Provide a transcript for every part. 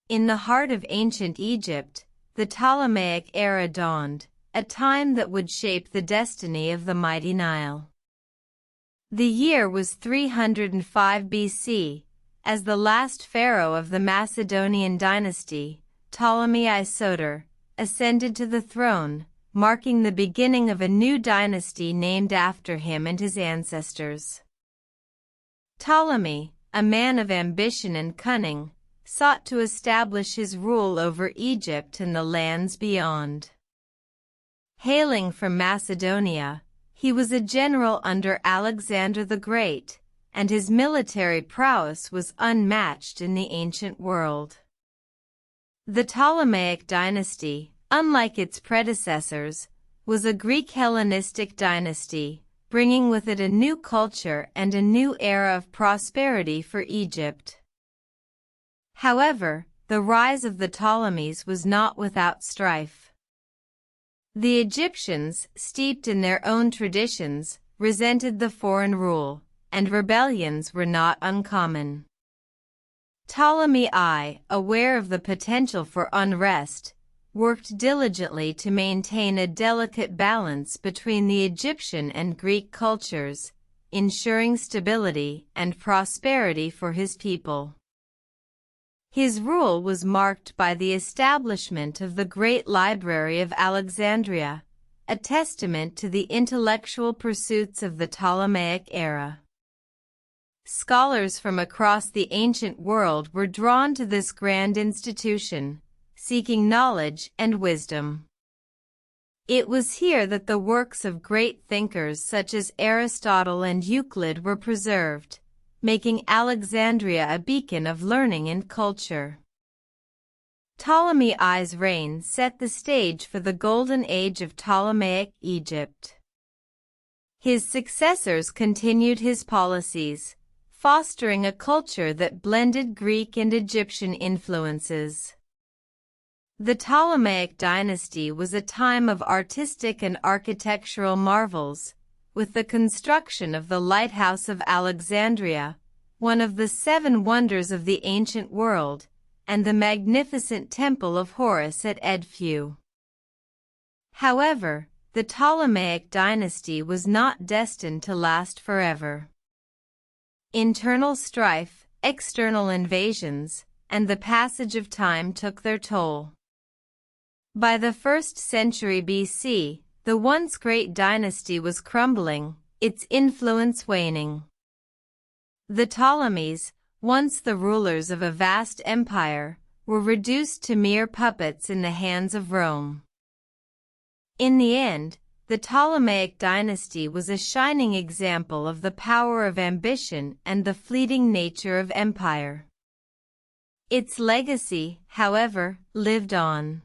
In the heart of ancient Egypt, the Ptolemaic era dawned, a time that would shape the destiny of the mighty Nile. The year was 305 BC, as the last pharaoh of the Macedonian dynasty, Ptolemy I Soter, ascended to the throne, marking the beginning of a new dynasty named after him and his ancestors. Ptolemy, a man of ambition and cunning, sought to establish his rule over Egypt and the lands beyond. Hailing from Macedonia, he was a general under Alexander the Great, and his military prowess was unmatched in the ancient world. The Ptolemaic dynasty, unlike its predecessors, was a Greek-Hellenistic dynasty, bringing with it a new culture and a new era of prosperity for Egypt. However, the rise of the Ptolemies was not without strife. The Egyptians, steeped in their own traditions, resented the foreign rule, and rebellions were not uncommon. Ptolemy I, aware of the potential for unrest, worked diligently to maintain a delicate balance between the Egyptian and Greek cultures, ensuring stability and prosperity for his people. His rule was marked by the establishment of the Great Library of Alexandria, a testament to the intellectual pursuits of the Ptolemaic era. Scholars from across the ancient world were drawn to this grand institution, seeking knowledge and wisdom. It was here that the works of great thinkers such as Aristotle and Euclid were preserved, making Alexandria a beacon of learning and culture. Ptolemy I's reign set the stage for the Golden Age of Ptolemaic Egypt. His successors continued his policies, fostering a culture that blended Greek and Egyptian influences. The Ptolemaic dynasty was a time of artistic and architectural marvels, with the construction of the Lighthouse of Alexandria, one of the 7 wonders of the ancient world, and the magnificent Temple of Horus at Edfu. However, the Ptolemaic dynasty was not destined to last forever. Internal strife, external invasions, and the passage of time took their toll. By the 1st century BC, the once great dynasty was crumbling, its influence waning. The Ptolemies, once the rulers of a vast empire, were reduced to mere puppets in the hands of Rome. In the end, the Ptolemaic dynasty was a shining example of the power of ambition and the fleeting nature of empire. Its legacy, however, lived on.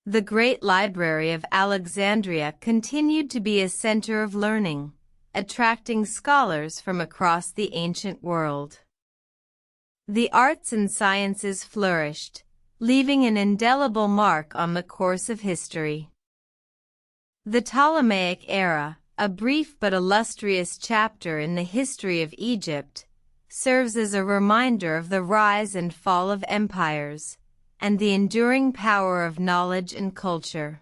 The Great Library of Alexandria continued to be a center of learning, attracting scholars from across the ancient world. The arts and sciences flourished, leaving an indelible mark on the course of history. The Ptolemaic era, a brief but illustrious chapter in the history of Egypt, serves as a reminder of the rise and fall of empires, and the enduring power of knowledge and culture.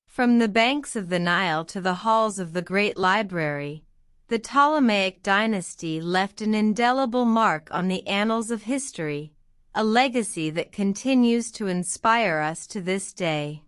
From the banks of the Nile to the halls of the Great Library, the Ptolemaic dynasty left an indelible mark on the annals of history, a legacy that continues to inspire us to this day.